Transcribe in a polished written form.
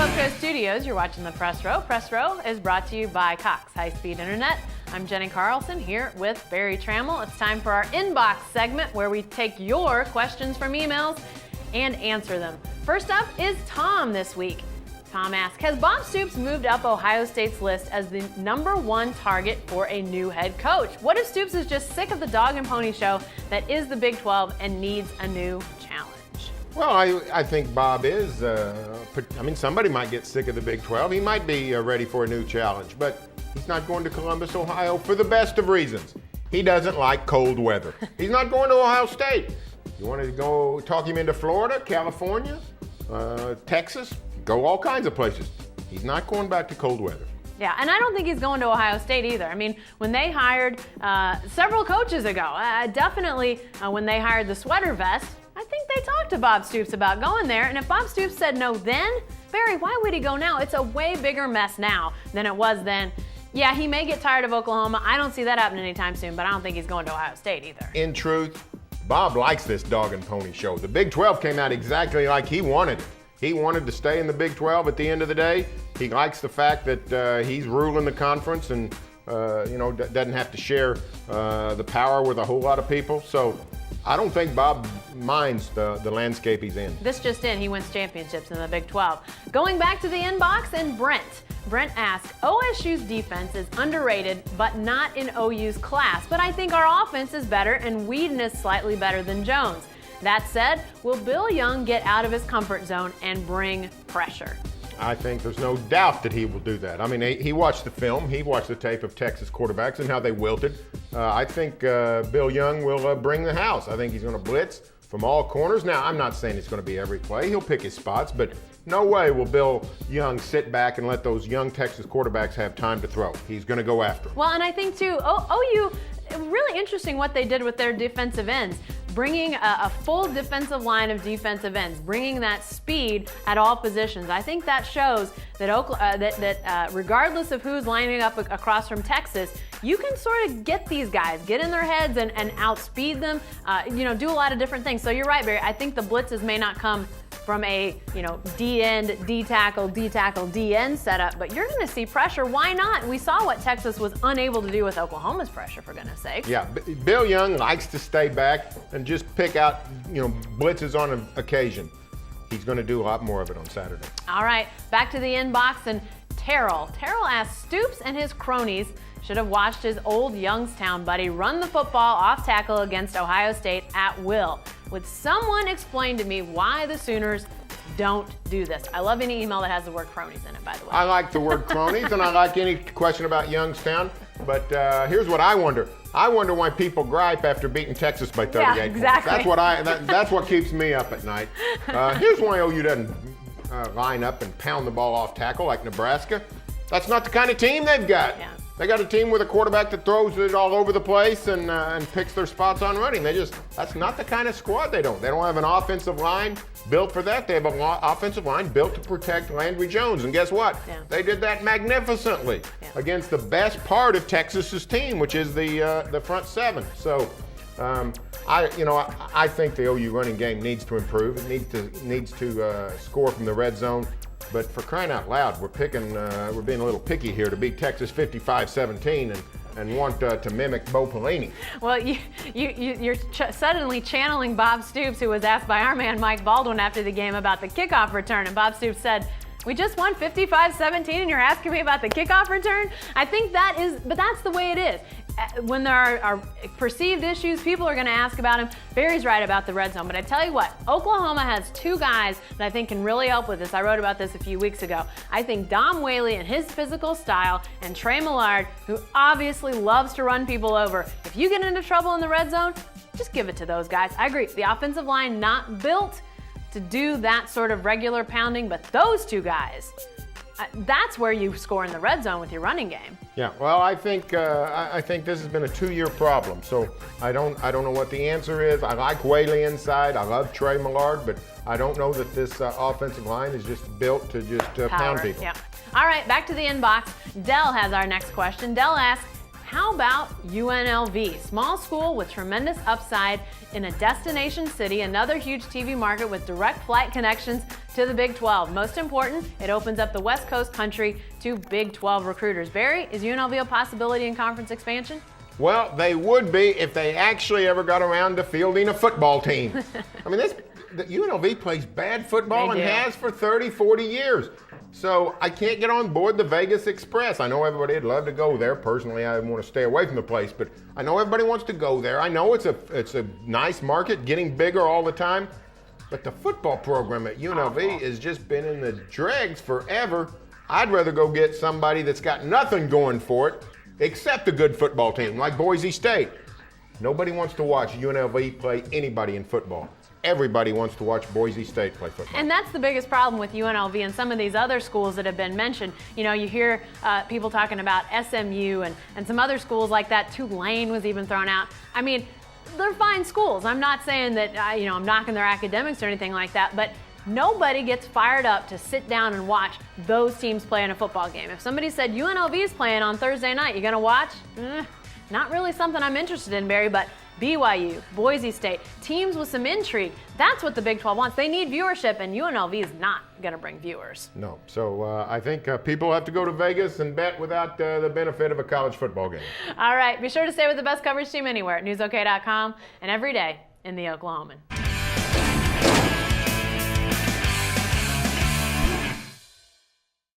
Hope Coast Studios, you're watching the Press Row. Press Row is brought to you by Cox High-Speed Internet. I'm Jenny Carlson here with Barry Trammell. It's time for our inbox segment where we take your questions from emails and answer them. First up is Tom this week. Tom asks, has Bob Stoops moved up Ohio State's list as the #1 target for a new head coach? What if Stoops is just sick of the dog and pony show that is the Big 12 and needs a new challenge? Well, I think Bob is. Somebody might get sick of the Big 12. He might be ready for a new challenge, but he's not going to Columbus, Ohio for the best of reasons. He doesn't like cold weather. He's not going to Ohio State. You want to go talk him into Florida, California, Texas, go all kinds of places. He's not going back to cold weather. Yeah, and I don't think he's going to Ohio State either. I mean, when they hired several coaches ago, definitely when they hired the sweater vest, I think they talked to Bob Stoops about going there. And if Bob Stoops said no then, Barry, why would he go now? It's a way bigger mess now than it was then. Yeah, he may get tired of Oklahoma. I don't see that happening anytime soon, but I don't think he's going to Ohio State either. In truth, Bob likes this dog and pony show. The Big 12 came out exactly like he wanted it. He wanted to stay in the Big 12 at the end of the day. He likes the fact that he's ruling the conference and doesn't have to share the power with a whole lot of people. So I don't think Bob minds the landscape he's in. This just in, he wins championships in the Big 12. Going back to the inbox, and Brent asks, OSU's defense is underrated, but not in OU's class. But I think our offense is better, and Whedon is slightly better than Jones. That said, will Bill Young get out of his comfort zone and bring pressure? I think there's no doubt that he will do that. I mean, he watched the film, he watched the tape of Texas quarterbacks and how they wilted. I think Bill Young will bring the house. I think he's going to blitz from all corners. Now, I'm not saying it's going to be every play. He'll pick his spots, but no way will Bill Young sit back and let those young Texas quarterbacks have time to throw. He's going to go after them. Well, and I think, too, OU, really interesting what they did with their defensive ends. Bringing a full defensive line of defensive ends, bringing that speed at all positions. I think that shows that regardless of who's lining up across from Texas, you can sort of get these guys, get in their heads and outspeed them, do a lot of different things. So you're right, Barry. I think the blitzes may not come from a, D-end, D-tackle, D-tackle, D-end setup, but you're going to see pressure. Why not? We saw what Texas was unable to do with Oklahoma's pressure, for goodness sake. Yeah, Bill Young likes to stay back and just pick out, blitzes on an occasion. He's going to do a lot more of it on Saturday. All right, back to the inbox, and Terrell asks, Stoops and his cronies should have watched his old Youngstown buddy run the football off tackle against Ohio State at will. Would someone explain to me why the Sooners don't do this? I love any email that has the word cronies in it, by the way. I like the word cronies, and I like any question about Youngstown. But here's what I wonder. I wonder why people gripe after beating Texas by 38 yeah, exactly. points. That's what keeps me up at night. Here's why OU doesn't line up and pound the ball off tackle like Nebraska. That's not the kind of team they've got. Yeah. They got a team with a quarterback that throws it all over the place and picks their spots on running. That's not the kind of squad they don't. They don't have an offensive line built for that. They have an offensive line built to protect Landry Jones. And guess what? Yeah. They did that magnificently against the best part of Texas's team, which is the front seven. So I think the OU running game needs to improve. It needs to score from the red zone. But for crying out loud, we're being a little picky here to beat Texas 55-17 and want to mimic Bo Pelini. Well, you're suddenly channeling Bob Stoops, who was asked by our man Mike Baldwin after the game about the kickoff return, and Bob Stoops said, we just won 55-17 and you're asking me about the kickoff return? I think but that's the way it is. When there are perceived issues, people are going to ask about him. Barry's right about the red zone, but I tell you what, Oklahoma has two guys that I think can really help with this. I wrote about this a few weeks ago. I think Dom Whaley and his physical style, and Trey Millard, who obviously loves to run people over. If you get into trouble in the red zone, just give it to those guys. I agree. The offensive line not built to do that sort of regular pounding, but those two guys, that's where you score in the red zone with your running game. Yeah, well, I think this has been a 2-year problem. So I don't know what the answer is. I like Whaley inside. I love Trey Millard, but I don't know that this offensive line is just built to just pound people. Yeah. All right, back to the inbox. Dell has our next question. Dell asks, how about UNLV? Small school with tremendous upside in a destination city, another huge TV market with direct flight connections to the Big 12. Most important, it opens up the West Coast country to Big 12 recruiters. Barry, is UNLV a possibility in conference expansion? Well, they would be if they actually ever got around to fielding a football team. I mean, the UNLV plays bad football and has for 30, 40 years. So I can't get on board the Vegas Express. I know everybody would love to go there. Personally, I want to stay away from the place, but I know everybody wants to go there. I know it's a nice market, getting bigger all the time, but the football program at UNLV has just been in the dregs forever. I'd rather go get somebody that's got nothing going for it except a good football team like Boise State. Nobody wants to watch UNLV play anybody in football. Everybody wants to watch Boise State play football. And that's the biggest problem with UNLV and some of these other schools that have been mentioned. You know, you hear people talking about SMU and some other schools like that. Tulane was even thrown out. I mean, they're fine schools. I'm not saying that, I'm knocking their academics or anything like that, but nobody gets fired up to sit down and watch those teams play in a football game. If somebody said UNLV is playing on Thursday night, you gonna watch? Not really something I'm interested in, Barry, but BYU, Boise State, teams with some intrigue. That's what the Big 12 wants. They need viewership, and UNLV is not going to bring viewers. No. So I think people have to go to Vegas and bet without the benefit of a college football game. All right. Be sure to stay with the best coverage team anywhere at newsok.com and every day in the Oklahoman.